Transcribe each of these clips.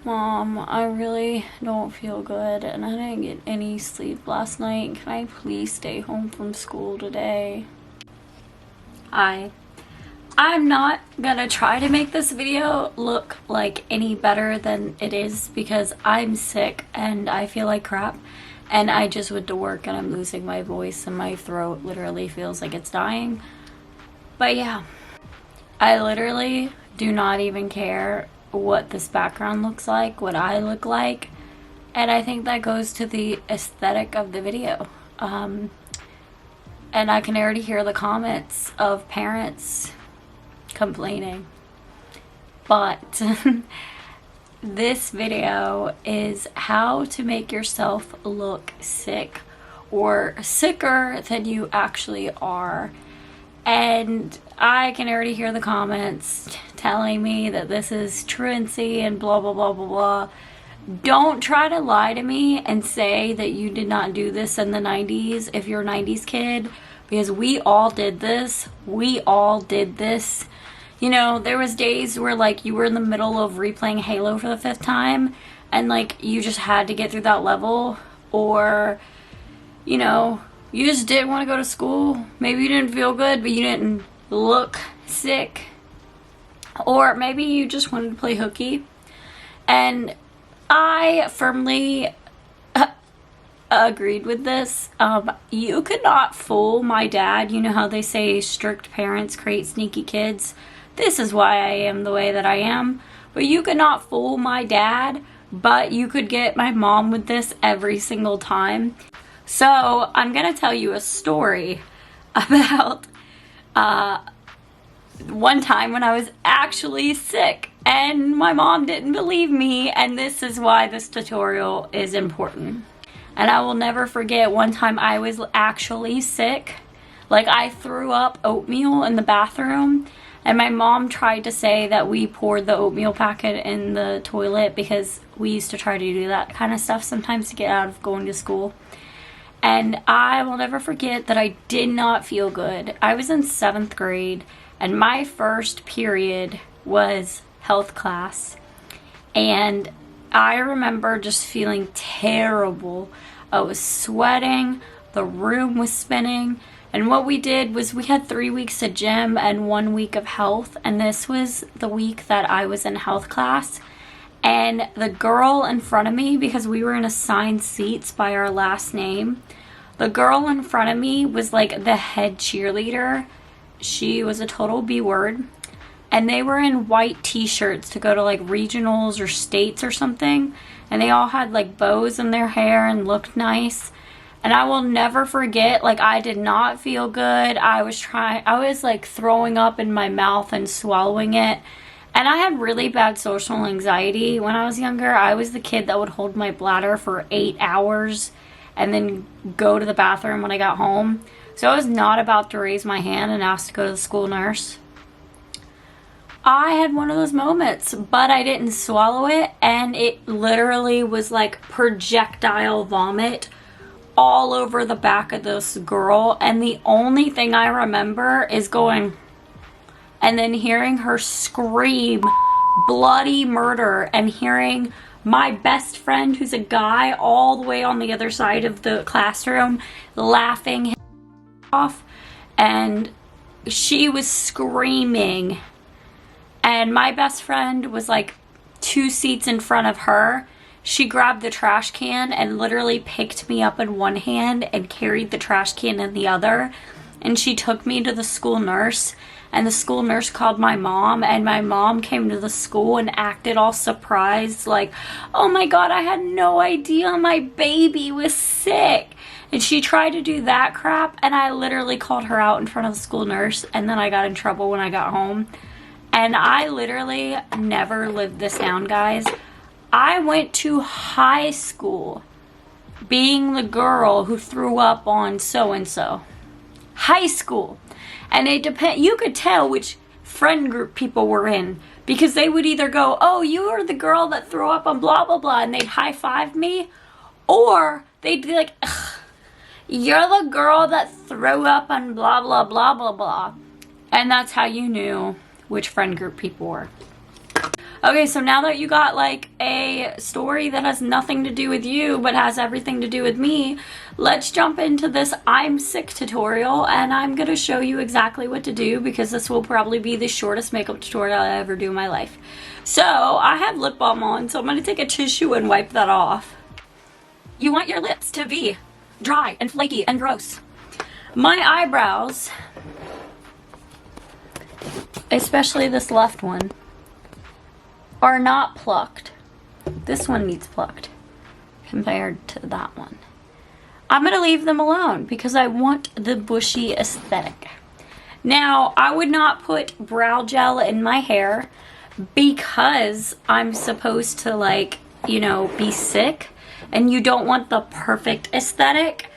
Mom, I really don't feel good and I didn't get any sleep last night. Can I please stay home from school today? I'm not gonna try to make this video look like any better than it is because I'm sick and I feel like crap, and I just went to work and I'm losing my voice and my throat literally feels like it's dying. But yeah, I literally do not even care what this background looks like, what I look like, and I think that goes to the aesthetic of the video. And I can already hear the comments of parents complaining, but this video is how to make yourself look sick or sicker than you actually are. And I can already hear the comments telling me that this is truancy and blah blah blah blah blah. Don't try to lie to me and say that you did not do this in the 90s if you're a 90s kid, because we all did this. We all did this. You know, there was days where like you were in the middle of replaying Halo for the 5th time and like you just had to get through that level, or you know, you just didn't want to go to school. Maybe you didn't feel good, but you didn't look sick. Or maybe you just wanted to play hooky. And I firmly agreed with this. You could not fool my dad. You know how they say strict parents create sneaky kids? This is why I am the way that I am. But you could not fool my dad, but you could get my mom with this every single time. So I'm gonna tell you a story about one time when I was actually sick and my mom didn't believe me, and this is why this tutorial is important. And I will never forget one time I was actually sick. Like, I threw up oatmeal in the bathroom, and my mom tried to say that we poured the oatmeal packet in the toilet because we used to try to do that kind of stuff sometimes to get out of going to school. And I will never forget that I did not feel good. I was in 7th grade and my first period was health class. And I remember just feeling terrible. I was sweating, the room was spinning. And what we did was we had 3 weeks of gym and 1 week of health. And this was the week that I was in health class. And the girl in front of me, because we were in assigned seats by our last name, the girl in front of me was like the head cheerleader. She was a total B word. And they were in white t-shirts to go to like regionals or states or something. And they all had like bows in their hair and looked nice. And I will never forget, like, I did not feel good. I was like throwing up in my mouth and swallowing it. And I had really bad social anxiety when I was younger. I was the kid that would hold my bladder for 8 hours and then go to the bathroom when I got home. So I was not about to raise my hand and ask to go to the school nurse. I had one of those moments, but I didn't swallow it, and it literally was like projectile vomit all over the back of this girl. And the only thing I remember is going and then hearing her scream bloody murder, and hearing my best friend, who's a guy, all the way on the other side of the classroom laughing his off, and she was screaming, and my best friend was like 2 seats in front of her. She grabbed the trash can and literally picked me up in one hand and carried the trash can in the other, and she took me to the school nurse. And the school nurse called my mom, and my mom came to the school and acted all surprised, like, oh my god, I had no idea my baby was sick. And she tried to do that crap, and I literally called her out in front of the school nurse, and then I got in trouble when I got home. And I literally never lived this down, guys. I went to high school being the girl who threw up on so-and-so. High school. And you could tell which friend group people were in, because they would either go, oh, you are the girl that threw up on blah, blah, blah, and they'd high five me, or they'd be like, you're the girl that threw up on blah, blah, blah, blah, blah. And that's how you knew which friend group people were. Okay, so now that you got like a story that has nothing to do with you but has everything to do with me, let's jump into this I'm sick tutorial, and I'm gonna show you exactly what to do because this will probably be the shortest makeup tutorial I ever do in my life. So I have lip balm on, so I'm gonna take a tissue and wipe that off. You want your lips to be dry and flaky and gross. My eyebrows, especially this left one, are not plucked. This one needs plucked compared to that one. I'm gonna leave them alone because I want the bushy aesthetic. Now, I would not put brow gel in my hair because I'm supposed to, like, you know, be sick, and you don't want the perfect aesthetic.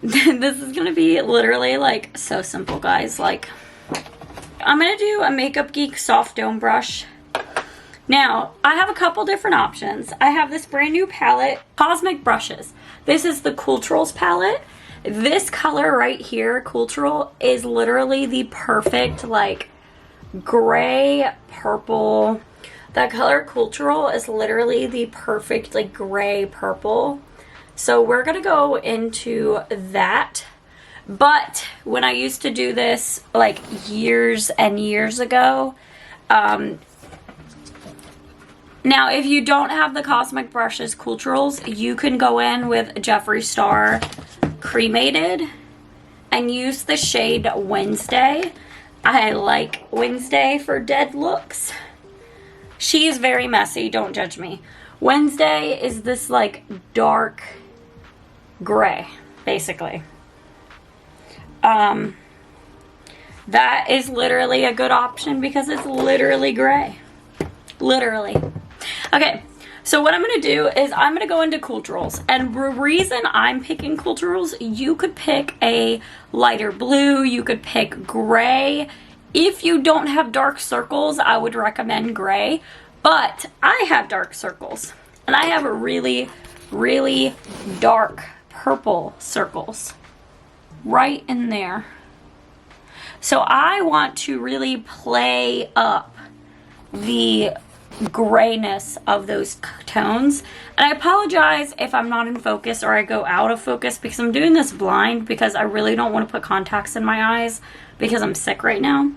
This is gonna be literally like so simple, guys. Like, I'm gonna do a Makeup Geek soft dome brush. Now, I have a couple different options. I have this brand new palette, Cosmic Brushes. This is the Cooltrals palette. This color right here, Cooltral, is literally the perfect, like, gray, purple. That color, Cooltral, is literally the perfect, like, gray, purple. So we're gonna go into that. But when I used to do this, like, years and years ago, now, if you don't have the Cosmic Brushes Cooltrals, you can go in with Jeffree Star Cremated and use the shade Wednesday. I like Wednesday for dead looks. She is very messy, don't judge me. Wednesday is this, like, dark gray, basically. That is literally a good option because it's literally gray. Literally. Okay, so what I'm going to do is I'm going to go into Cooltrals. And the reason I'm picking Cooltrals, you could pick a lighter blue, you could pick gray. If you don't have dark circles, I would recommend gray. But I have dark circles. And I have a really, really dark purple circles right in there. So I want to really play up the grayness of those tones. And I apologize if I'm not in focus or I go out of focus because I'm doing this blind because I really don't want to put contacts in my eyes because I'm sick right now.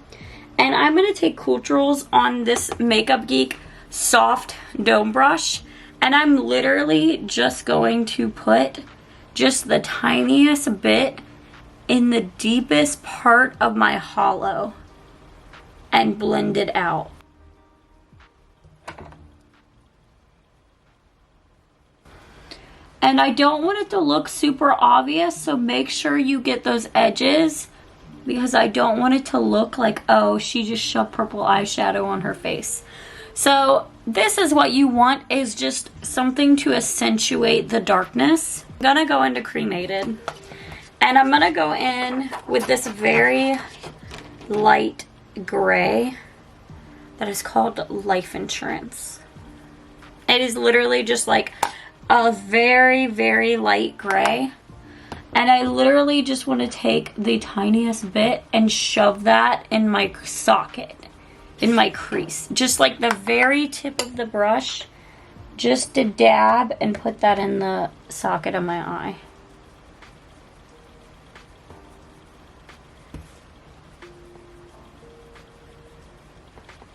And I'm going to take Cooltrals on this Makeup Geek soft dome brush, and I'm literally just going to put just the tiniest bit in the deepest part of my hollow and blend it out. And I don't want it to look super obvious, so make sure you get those edges because I don't want it to look like, oh, she just shoved purple eyeshadow on her face. So this is what you want, is just something to accentuate the darkness. I'm gonna go into Cremated, and I'm gonna go in with this very light gray that is called Life Insurance. It is literally just like a very, very light gray. And I literally just want to take the tiniest bit and shove that in my socket, in my crease. Just like the very tip of the brush, just to dab and put that in the socket of my eye.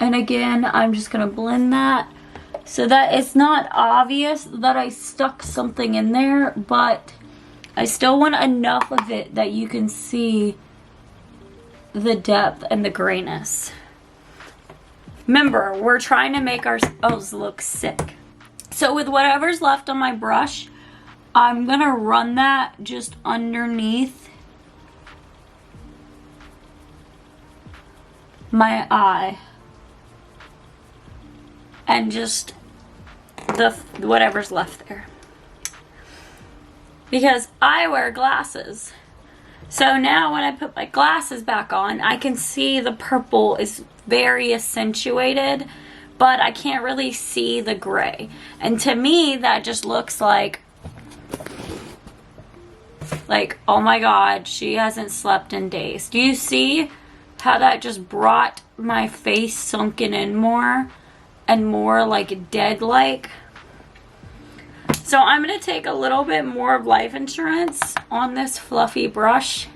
And again, I'm just going to blend that so that it's not obvious that I stuck something in there, but I still want enough of it that you can see the depth and the grayness. Remember, we're trying to make ourselves look sick. So with whatever's left on my brush, I'm going to run that just underneath my eye. And just whatever's left there. Because I wear glasses. So now when I put my glasses back on, I can see the purple is very accentuated, but I can't really see the gray. And to me, that just looks like, oh my God, she hasn't slept in days. Do you see how that just brought my face sunken in more? and more like dead-like. So I'm going to take a little bit more of Life Insurance on this fluffy brush.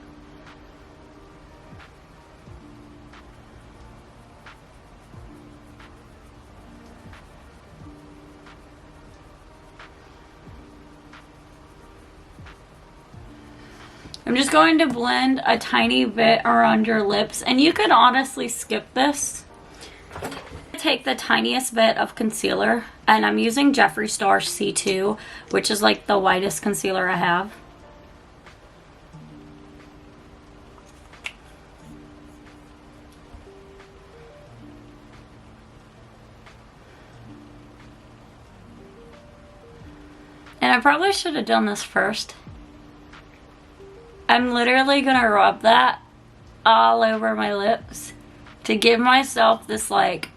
I'm just going to blend a tiny bit around your lips, and you could honestly skip this. Take the tiniest bit of concealer, and I'm using Jeffree Star C2, which is like the whitest concealer I have. And I probably should have done this first. I'm literally gonna rub that all over my lips to give myself this like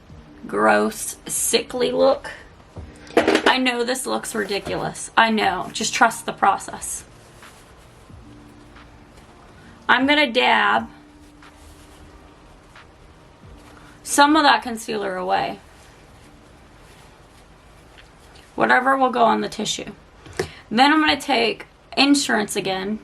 gross, sickly look. I know this looks ridiculous. I know. Just trust the process. I'm gonna dab some of that concealer away. Whatever will go on the tissue. Then I'm gonna take Insurance again.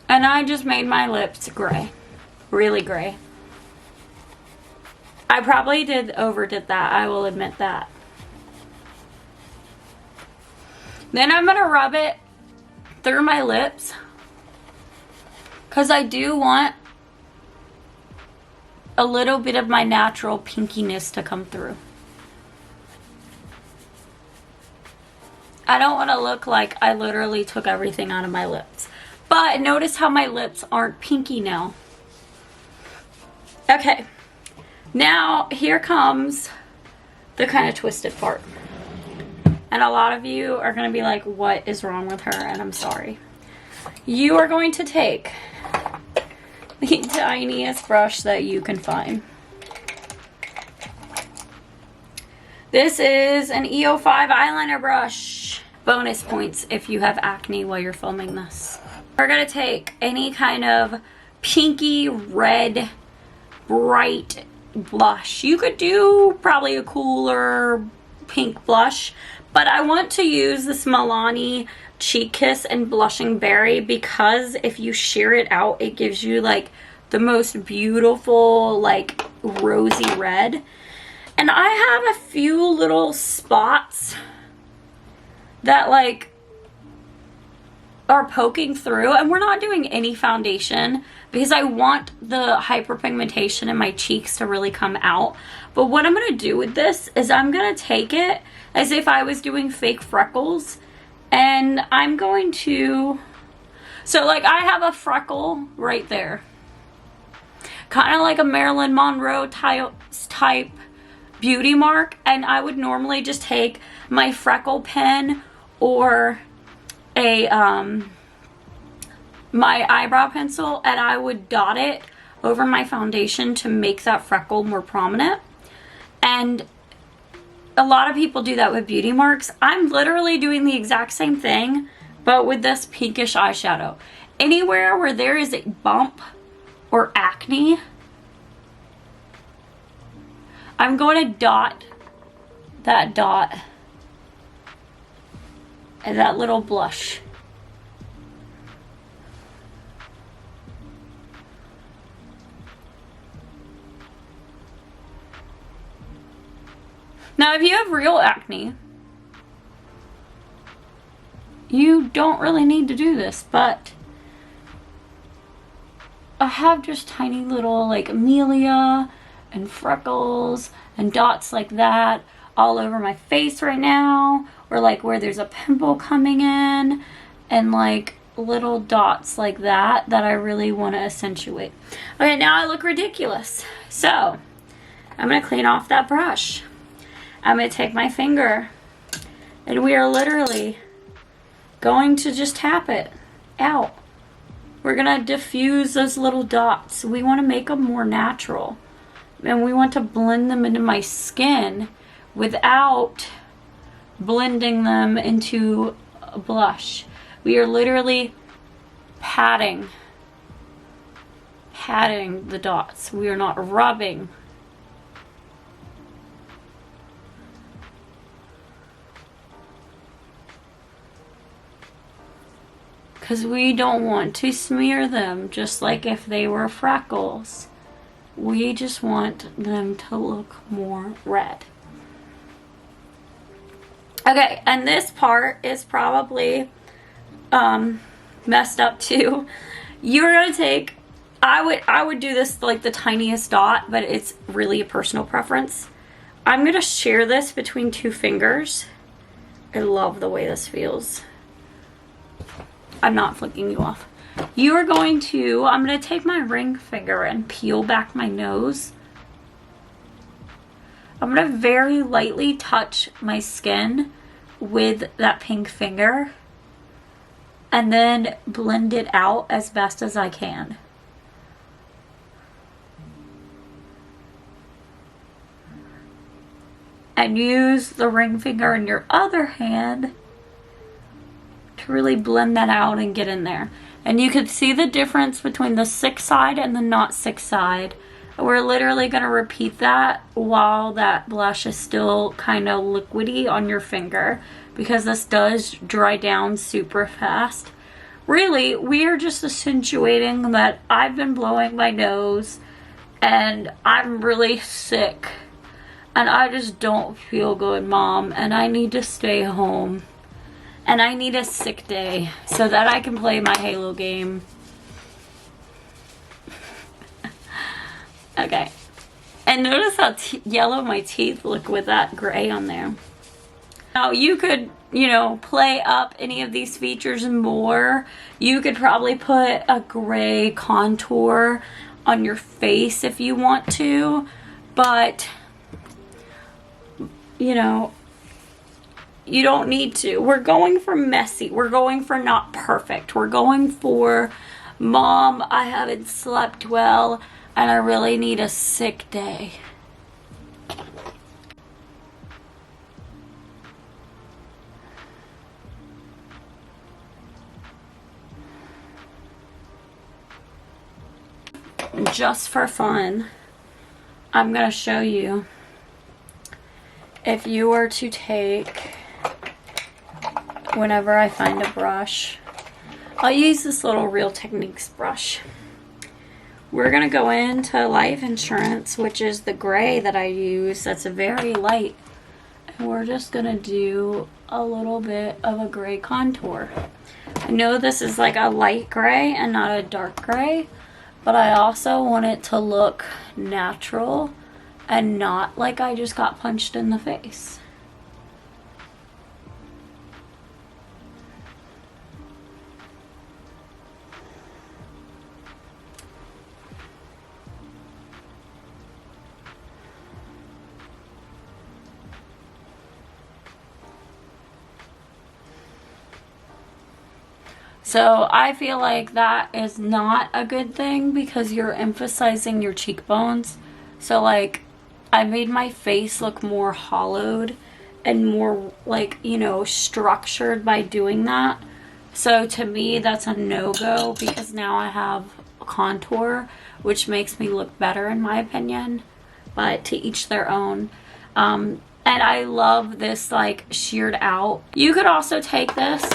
And I just made my lips gray. Really gray. I probably overdid that. I will admit that. Then I'm going to rub it through my lips, because I do want a little bit of my natural pinkiness to come through. I don't want to look like I literally took everything out of my lips. But notice how my lips aren't pinky now. Okay, now here comes the kind of twisted part. And a lot of you are going to be like, what is wrong with her? And I'm sorry. You are going to take the tiniest brush that you can find. This is an EO5 eyeliner brush. Bonus points if you have acne while you're filming this. We're going to take any kind of pinky red bright blush. You could do probably a cooler pink blush, but I want to use this Milani Cheek Kiss and Blushing Berry, because if you sheer it out, it gives you like the most beautiful like rosy red. And I have a few little spots that like are poking through, and we're not doing any foundation because I want the hyperpigmentation in my cheeks to really come out. But what I'm going to do with this is I'm going to take it as if I was doing fake freckles, and I'm going to, so like I have a freckle right there, kind of like a Marilyn Monroe type beauty mark, and I would normally just take my freckle pen or a my eyebrow pencil, and I would dot it over my foundation to make that freckle more prominent. And a lot of people do that with beauty marks. I'm literally doing the exact same thing, but with this pinkish eyeshadow. Anywhere where there is a bump or acne, I'm going to dot that dot and that little blush. Now, if you have real acne, you don't really need to do this, but I have just tiny little like amelia and freckles and dots like that all over my face right now, or like where there's a pimple coming in, and like little dots like that that I really want to accentuate. Okay, now I look ridiculous. So I'm going to clean off that brush. I'm going to take my finger, and we are literally going to just tap it out. We're going to diffuse those little dots. We want to make them more natural. and we want to blend them into my skin without blending them into a blush. We are literally patting the dots. We are not rubbing. Because we don't want to smear them just like if they were freckles. We just want them to look more red. Okay, and this part is probably messed up too. You're gonna take, I would do this like the tiniest dot, but it's really a personal preference. I'm gonna share this between 2 fingers. I love the way this feels. I'm not flicking you off. You are going to, I'm gonna take my ring finger and peel back my nose. I'm gonna very lightly touch my skin with that pink finger and then blend it out as best as I can. And use the ring finger in your other hand to really blend that out and get in there. And you can see the difference between the 6 side and the not 6 side. We're literally going to repeat that while that blush is still kind of liquidy on your finger, because this does dry down super fast. Really, we are just accentuating that I've been blowing my nose and I'm really sick and I just don't feel good, Mom, and I need to stay home and I need a sick day so that I can play my Halo game. Okay, and notice how yellow my teeth look with that gray on there. Now you could, you know, play up any of these features and more. You could probably put a gray contour on your face if you want to, but you know, you don't need to. We're going for messy. We're going for not perfect. We're going for, Mom, I haven't slept well and I really need a sick day. Just for fun, I'm going to show you, if you were to take, whenever I find a brush, I'll use this little Real Techniques brush. We're going to go into life insurance, which is the gray that I use. That's a very light. And we're just going to do a little bit of a gray contour. I know this is like a light gray and not a dark gray, but I also want it to look natural and not like I just got punched in the face. So I feel like that is not a good thing because you're emphasizing your cheekbones. So like, I made my face look more hollowed and more like, you know, structured by doing that. So to me, that's a no-go because now I have a contour, which makes me look better in my opinion, but to each their own. And I love this like sheared out. You could also take this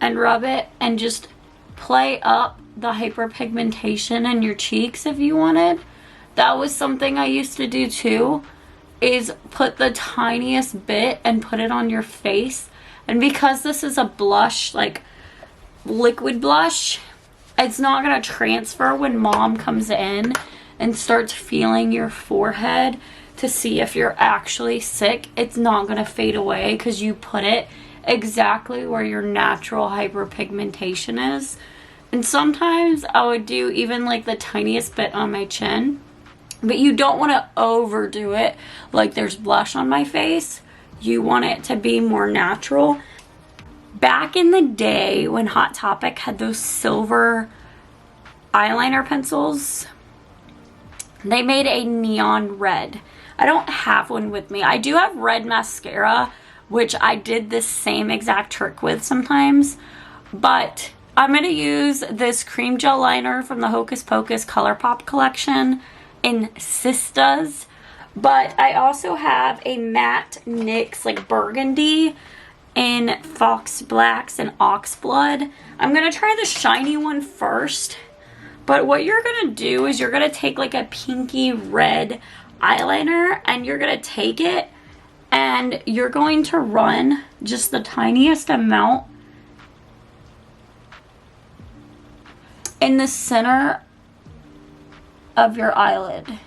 and rub it and just play up the hyperpigmentation in your cheeks if you wanted. That was something I used to do too, is put the tiniest bit and put it on your face. And because this is a blush, like liquid blush, it's not gonna transfer when Mom comes in and starts feeling your forehead to see if you're actually sick. It's not gonna fade away because you put it exactly where your natural hyperpigmentation is. And sometimes I would do even like the tiniest bit on my chin, but you don't want to overdo it like there's blush on my face. You want it to be more natural. Back in the day when Hot Topic had those silver eyeliner pencils, They made a neon red. I don't have one with me. I do have red mascara, which I did this same exact trick with sometimes. But I'm going to use this cream gel liner from the Hocus Pocus ColourPop collection in Sistas. But I also have a matte NYX like burgundy in Fox Blacks and Oxblood. I'm going to try the shiny one first. But what you're going to do is you're going to take like a pinky red eyeliner and you're going to take it and you're going to run just the tiniest amount in the center of your eyelid.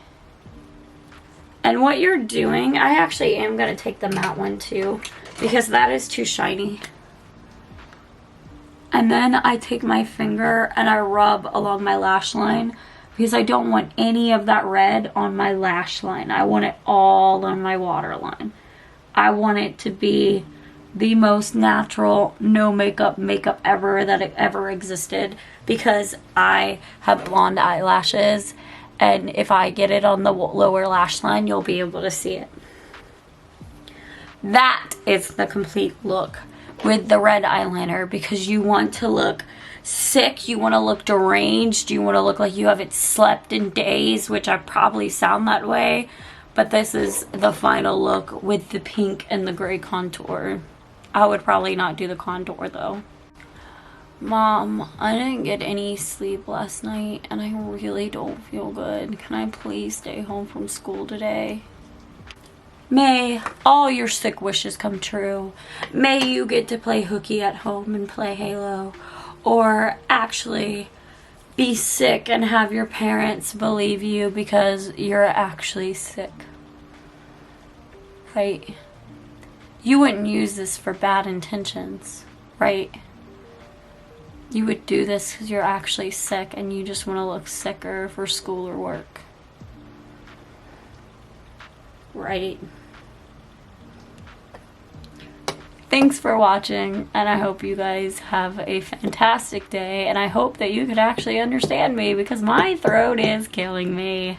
And what you're doing, I actually am going to take the matte one too, because that is too shiny. And then I take my finger and I rub along my lash line, because I don't want any of that red on my lash line. I want it all on my waterline. I want it to be the most natural, no makeup ever that it ever existed, because I have blonde eyelashes. And if I get it on the lower lash line, you'll be able to see it. That is the complete look with the red eyeliner, because you want to look sick, you want to look deranged, you want to look like you haven't slept in days, which I probably sound that way. But this is the final look with the pink and the gray contour. I would probably not do the contour though. Mom, I didn't get any sleep last night and I really don't feel good. Can I please stay home from school today? May all your sick wishes come true. May you get to play hooky at home and play Halo. Or actually be sick and have your parents believe you because you're actually sick. Right? You wouldn't use this for bad intentions, right? You would do this because you're actually sick and you just want to look sicker for school or work. Right? Thanks for watching, and I hope you guys have a fantastic day, and I hope that you can actually understand me because my throat is killing me.